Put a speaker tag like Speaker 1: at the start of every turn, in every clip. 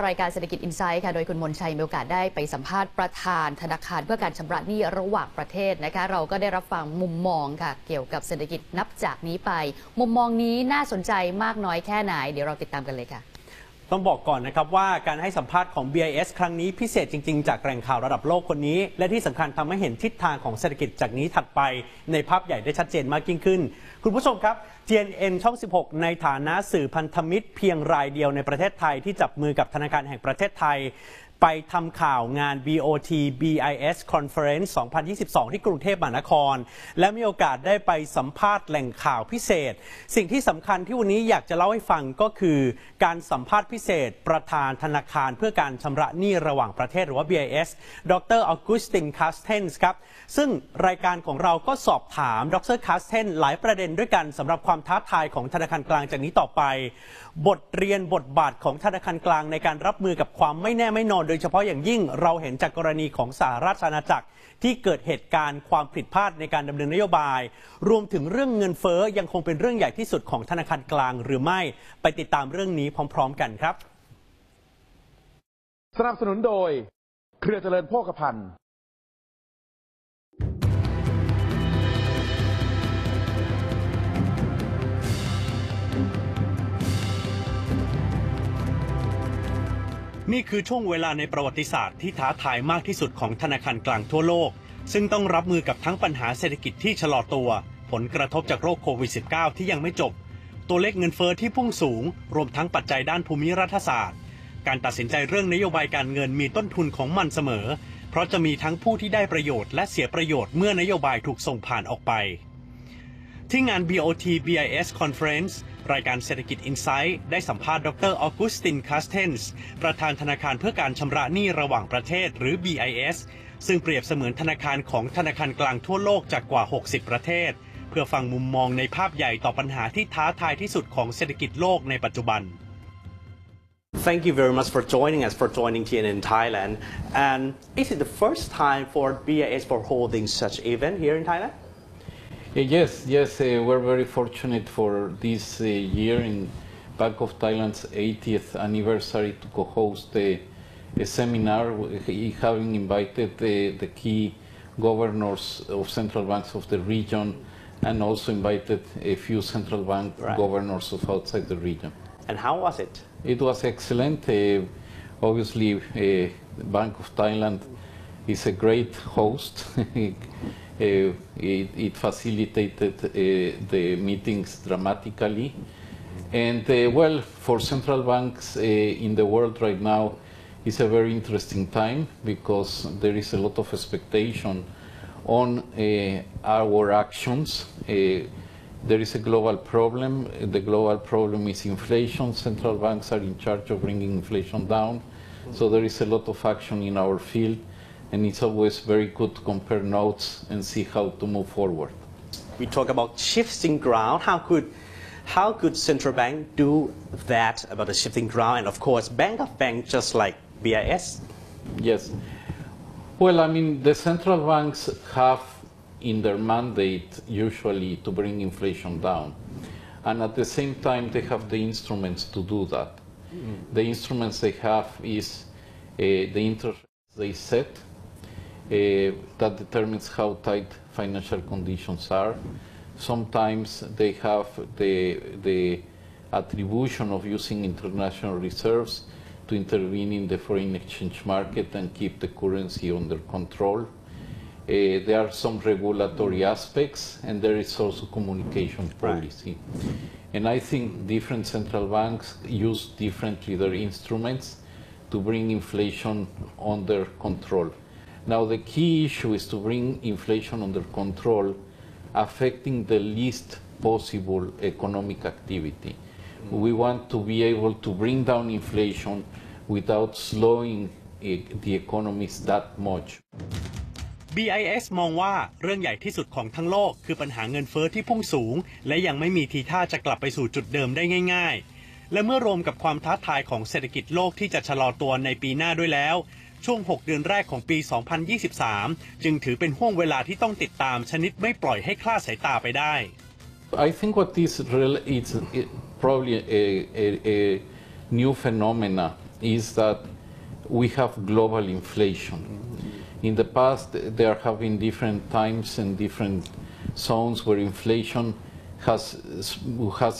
Speaker 1: รายการเศรษฐกิจอินไซต์ค่ะโดยคุณมนชัยมีโอกาสได้ไปสัมภาษณ์ประธานธนาคารเพื่อการชำระหนี้ระหว่างประเทศนะคะเราก็ได้รับฟังมุมมองค่ะเกี่ยวกับเศรษฐกิจนับจากนี้ไปมุมมองนี้น่าสนใจมากน้อยแค่ไหนเดี๋ยวเราติดตามกันเลยค่ะ
Speaker 2: ต้องบอกก่อนนะครับว่าการให้สัมภาษณ์ของ BIS ครั้งนี้พิเศษจริงๆจากแหล่งข่าวระดับโลกคนนี้และที่สำคัญทำให้เห็นทิศทางของเศรษฐกิจจากนี้ถัดไปในภาพใหญ่ได้ชัดเจนมากยิ่งขึ้นคุณผู้ชมครับ TNN ช่อง 16 ในฐานะสื่อพันธมิตรเพียงรายเดียวในประเทศไทยที่จับมือกับธนาคารแห่งประเทศไทยไปทำข่าวงาน BOT-BIS Conference 2022 ที่กรุงเทพมหานครและมีโอกาสได้ไปสัมภาษณ์แหล่งข่าวพิเศษสิ่งที่สำคัญที่วันนี้อยากจะเล่าให้ฟังก็คือการสัมภาษณ์พิเศษประธานธนาคารเพื่อการชำระหนี้ระหว่างประเทศหรือว่า BIS ดร. ออกุสติน คาสเทนส์ครับซึ่งรายการของเราก็สอบถามดร. คาสเทนหลายประเด็นด้วยกันสำหรับความท้าทายของธนาคารกลางจากนี้ต่อไปบทเรียนบทบาทของธนาคารกลางในการรับมือกับความไม่แน่ไม่นอนโดยเฉพาะอย่างยิ่งเราเห็นจากกรณีของสหราชอาณาจักรที่เกิดเหตุการณ์ความผิดพลาดในการดำเนินนโยบายรวมถึงเรื่องเงินเฟ้อยังคงเป็นเรื่องใหญ่ที่สุดของธนาคารกลางหรือไม่ไปติดตามเรื่องนี้พร้อมๆกันครับ
Speaker 3: สนับสนุนโดยเครือเจริญโภคภัณฑ์
Speaker 2: นี่คือช่วงเวลาในประวัติศาสตร์ที่ท้าทายมากที่สุดของธนาคารกลางทั่วโลกซึ่งต้องรับมือกับทั้งปัญหาเศรษฐกิจที่ชะลอตัวผลกระทบจากโรคโควิด -19 ที่ยังไม่จบตัวเลขเงินเฟ้อที่พุ่งสูงรวมทั้งปัจจัยด้านภูมิรัฐศาสตร์การตัดสินใจเรื่องนโยบายการเงินมีต้นทุนของมันเสมอเพราะจะมีทั้งผู้ที่ได้ประโยชน์และเสียประโยชน์เมื่อนโยบายถูกส่งผ่านออกไปที่งาน BOT-BIS Conference รายการเศรษฐกิจอินไซต์ได้สัมภาษณ์ดร. ออกุสติน คาสเทนส์ประธานธนาคารเพื่อการชำระหนี้ระหว่างประเทศหรือ BIS ซึ่งเปรียบเสมือนธนาคารของธนาคารกลางทั่วโลกจากกว่า 60 ประเทศเพื่อฟังมุมมองในภาพใหญ่ต่อปัญหาที่ท้าทายที่สุดของเศรษฐกิจโลกในปัจจุบัน
Speaker 4: Thank you very much for joining us, for joining TNN Thailand. And is it the first time for BIS for holding such event here in Thailand?
Speaker 5: Yes, we're very fortunate for this year in Bank of Thailand's 80th anniversary to co-host a seminar, having invited the key governors of central banks of the region and also invited a few central bank governors of outside the region.
Speaker 4: And how was it?
Speaker 5: It was excellent. Obviously, Bank of Thailand is a great host. It facilitated the meetings dramatically. And well, for central banks in the world right now, it's a very interesting time because there is a lot of expectation on our actions. There is a global problem. The global problem is inflation. Central banks are in charge of bringing inflation down. So there is a lot of action in our field. And it's always very good to compare notes and see how to move forward.
Speaker 4: We talk about shifting ground. How could central bank do that about the shifting ground? And of course, bank of bank, just like BIS.
Speaker 5: Yes. Well, I mean, the central banks have in their mandate usually to bring inflation down. And at the same time, they have the instruments to do that. The instruments they have is the interest rates they set. That determines how tight financial conditions are. Sometimes they have the attribution of using international reserves to intervene in the foreign exchange market and keep the currency under control. There are some regulatory aspects, and there is also communication policy. And I think different central banks use differently their instruments to bring inflation under control. Now, the key issue is to bring inflation under control, affecting the least possible economic activity. We want to be able to bring down inflation without slowing the economies that much.
Speaker 2: BIS มองว่าเรื่องใหญ่ที่สุดของทั้งโลกคือปัญหาเงินเฟ้อที่พุ่งสูงและยังไม่มีทีท่าจะกลับไปสู่จุดเดิมได้ง่ายๆและเมื่อรวมกับความท้าทายของเศรษฐกิจโลกที่จะชะลอตัวในปีหน้าด้วยแล้วช่วง6 เดือนแรกของปี 2023 จึงถือเป็นห่วงเวลาที่ต้องติดตามชนิดไม่ปล่อยให้คลาดสายตาไปได้
Speaker 5: I think what is probably a new phenomena is that we have global inflation. In the past, there have been different times and different zones where inflation has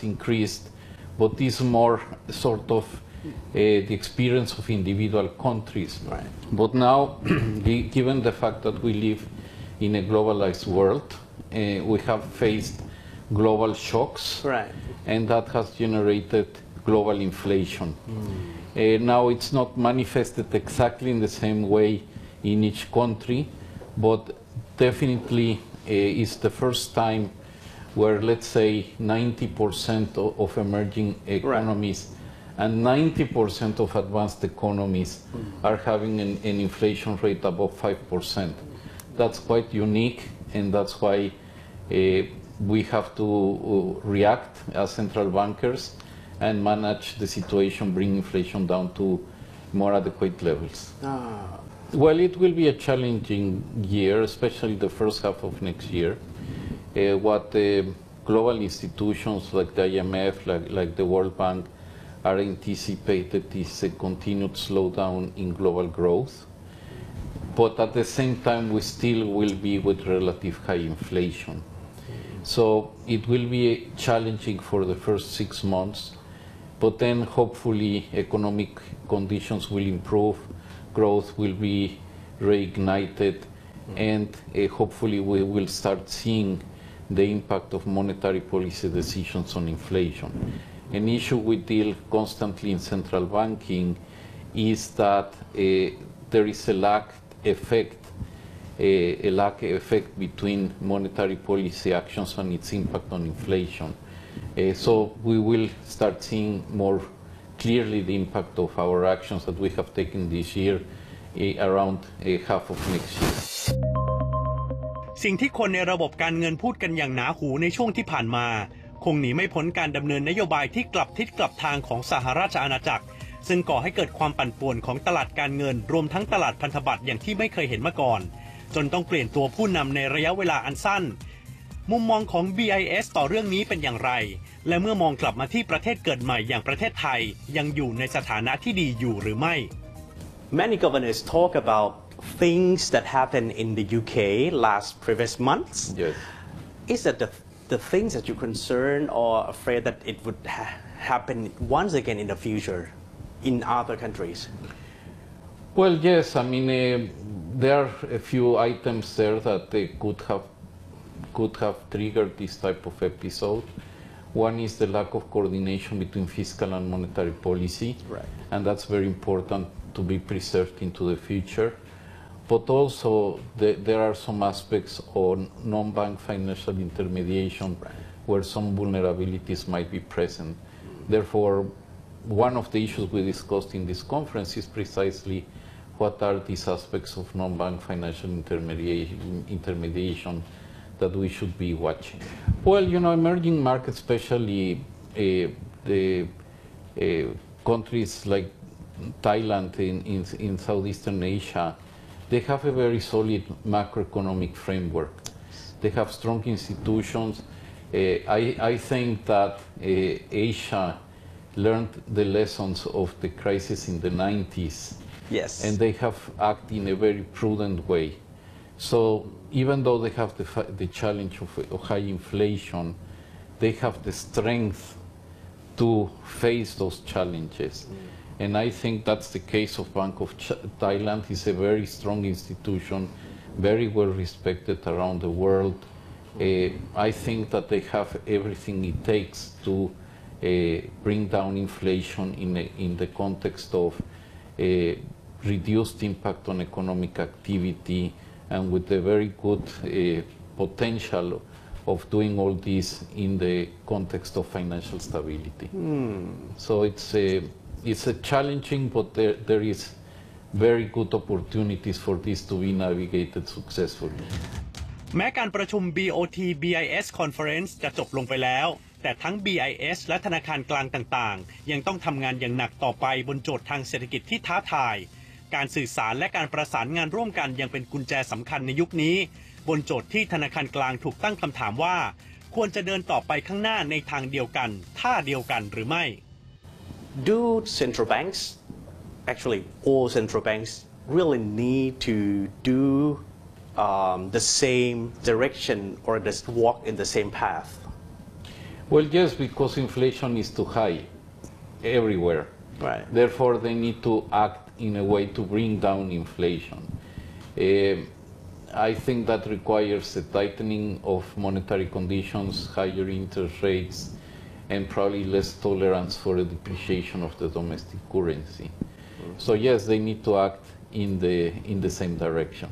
Speaker 5: increased, but is more sort of the experience of individual countries.
Speaker 4: Right.
Speaker 5: But now, given the fact that we live in a globalized world, we have faced global shocks,
Speaker 4: Right.
Speaker 5: and that has generated global inflation. Now it's not manifested exactly in the same way in each country, but definitely it's the first time where, let's say, 90% of emerging economies and 90% of advanced economies are having an inflation rate above 5%. That's quite unique, and that's why we have to react as central bankers and manage the situation, bring inflation down to more adequate levels. Well, it will be a challenging year, especially the first half of next year. What global institutions like the IMF, like the World Bank, are anticipated is a continued slowdown in global growth. But at the same time, we still will be with relative high inflation. So it will be challenging for the first 6 months, but then hopefully economic conditions will improve, growth will be reignited, and hopefully we will start seeing the impact of monetary policy decisions on inflation. An issue we deal constantly in central banking is that there is a lag effect between monetary policy actions and its impact on inflation. So we will start seeing more clearly the impact of our actions that we have taken this year around half of next year.
Speaker 2: สิ่งที่คนในระบบการเงินพูดกันอย่างหนาหูในช่วงที่ผ่านมาคงหนีไม่พ้นการดำเนินนโยบายที่กลับทิศกลับทางของสหราชอาณาจักรซึ่งก่อให้เกิดความปั่นป่วนของตลาดการเงินรวมทั้งตลาดพันธบัตรอย่างที่ไม่เคยเห็นมาก่อนจนต้องเปลี่ยนตัวผู้นำในระยะเวลาอันสั้นมุมมองของ BIS ต่อเรื่องนี้เป็นอย่างไรและเมื่อมองกลับมาที่ประเทศเกิดใหม่อย่างประเทศไทยยังอยู่ในสถานะที่ดีอยู่หรือไม่
Speaker 4: Many governors talk about things that happened in the UK last previous months.
Speaker 5: Yes.
Speaker 4: Is that the things that you're concerned or afraid that it would happen once again in the future in other countries?
Speaker 5: Well, yes. I mean, there are a few items there that they could have triggered this type of episode. One is the lack of coordination between fiscal and monetary policy,
Speaker 4: Right.
Speaker 5: and that's very important to be preserved into the future. But also, there are some aspects on non-bank financial intermediation where some vulnerabilities might be present. Therefore, one of the issues we discussed in this conference is precisely what are these aspects of non-bank financial intermediation that we should be watching. Well, you know, emerging markets, especially the countries like Thailand in Southeastern Asia, they have a very solid macroeconomic framework. They have strong institutions. I think that Asia learned the lessons of the crisis in the 90s.
Speaker 4: Yes.
Speaker 5: And they have acted in a very prudent way. So even though they have the challenge of high inflation, they have the strength to face those challenges. And I think that's the case of Bank of Thailand. It's a very strong institution, very well respected around the world. I think that they have everything it takes to bring down inflation in the context of reduced impact on economic activity, and with the very good potential of doing all this in the context of financial stability. So it's a challenging, but there is very good opportunities for this to be navigated successfully.
Speaker 2: แม้การประชุม BOT-BIS Conference จะจบลงไปแล้วแต่ทั้ง BIS และธนาคารกลางต่างๆยังต้องทำงานอย่างหนักต่อไปบนโจทย์ทางเศรษฐกิจที่ท้าทายการสื่อสารและการประสานงานร่วมกันยังเป็นกุญแจสำคัญในยุคนี้บนโจทย์ที่ธนาคารกลางถูกตั้งคำถามว่าควรจะเดินต่อไปข้างหน้าในทางเดียวกันท่าเดียวกันหรือไม่
Speaker 4: Do central banks actually all central banks really need to do the same direction or just walk in the same path?
Speaker 5: Well, yes, because inflation is too high everywhere.
Speaker 4: Right.
Speaker 5: Therefore, they need to act in a way to bring down inflation. I think that requires a tightening of monetary conditions, higher interest rates, and probably less tolerance for a depreciation of the domestic currency. So yes, they need to act in the same direction.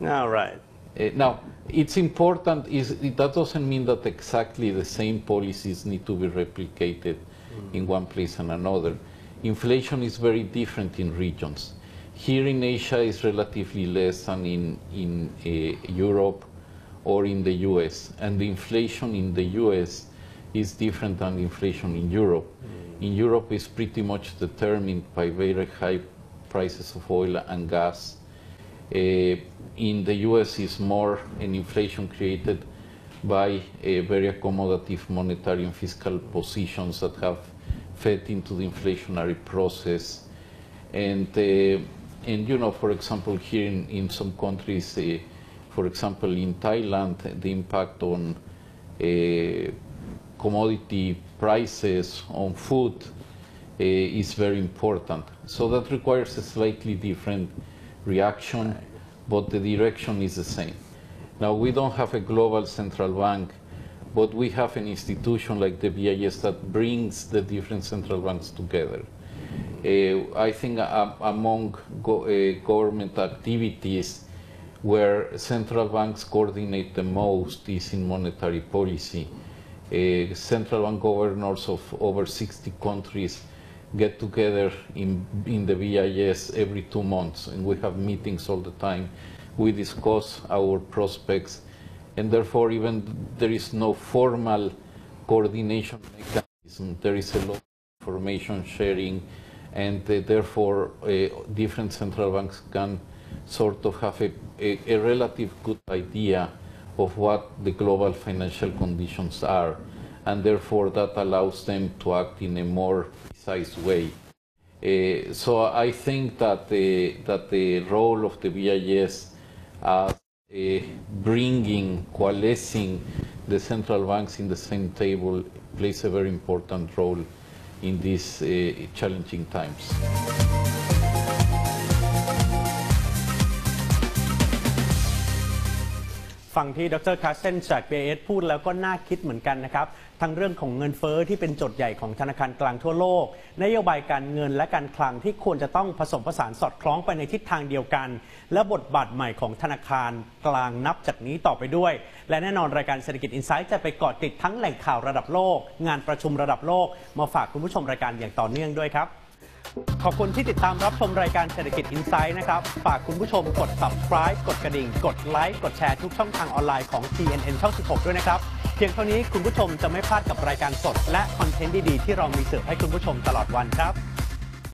Speaker 4: All right.
Speaker 5: Now, it's important, that doesn't mean that exactly the same policies need to be replicated in one place and another. Inflation is very different in regions. Here in Asia is relatively less than in Europe or in the US. And the inflation in the US is different than inflation in Europe. In Europe, it's pretty much determined by very high prices of oil and gas. In the US is more an inflation created by very accommodative monetary and fiscal positions that have fed into the inflationary process. And you know, for example, here in some countries, for example, in Thailand, the impact on commodity prices on food is very important. So that requires a slightly different reaction, but the direction is the same. Now, we don't have a global central bank, but we have an institution like the BIS that brings the different central banks together. I think among government activities where central banks coordinate the most is in monetary policy. Central bank governors of over 60 countries get together in the BIS every 2 months, and we have meetings all the time. We discuss our prospects, and therefore even there is no formal coordination mechanism. There is a lot of information sharing, and therefore different central banks can sort of have a relative good idea of what the global financial conditions are, and therefore that allows them to act in a more precise way. So I think that the role of the BIS as coalescing the central banks in the same table plays a very important role in these challenging times.
Speaker 2: ฟังที่ดรคาร์เซนจาก BIS พูดแล้วก็น่าคิดเหมือนกันนะครับทั้งเรื่องของเงินเฟ้อที่เป็นโจทย์ใหญ่ของธนาคารกลางทั่วโลกนโยบายการเงินและการคลังที่ควรจะต้องผสมผสานสอดคล้องไปในทิศทางเดียวกันและบทบาทใหม่ของธนาคารกลางนับจากนี้ต่อไปด้วยและแน่นอนรายการเศรษฐกิจอินไซต์จะไปเกาะติดทั้งแหล่งข่าวระดับโลกงานประชุมระดับโลกมาฝากคุณผู้ชมรายการอย่างต่อเนื่องด้วยครับขอบคุณที่ติดตามรับชมรายการเศรษฐกิจอินไซต์นะครับฝากคุณผู้ชมกด subscribe กดกระดิ่งกดไลค์กดแชร์ทุกช่องทางออนไลน์ของ TNN ช่อง 16 ด้วยนะครับเพียงเท่านี้คุณผู้ชมจะไม่พลาดกับรายการสดและคอนเทนต์ดีๆที่เรามีเสิร์ฟให้คุณผู้ชมตลอดวันครับ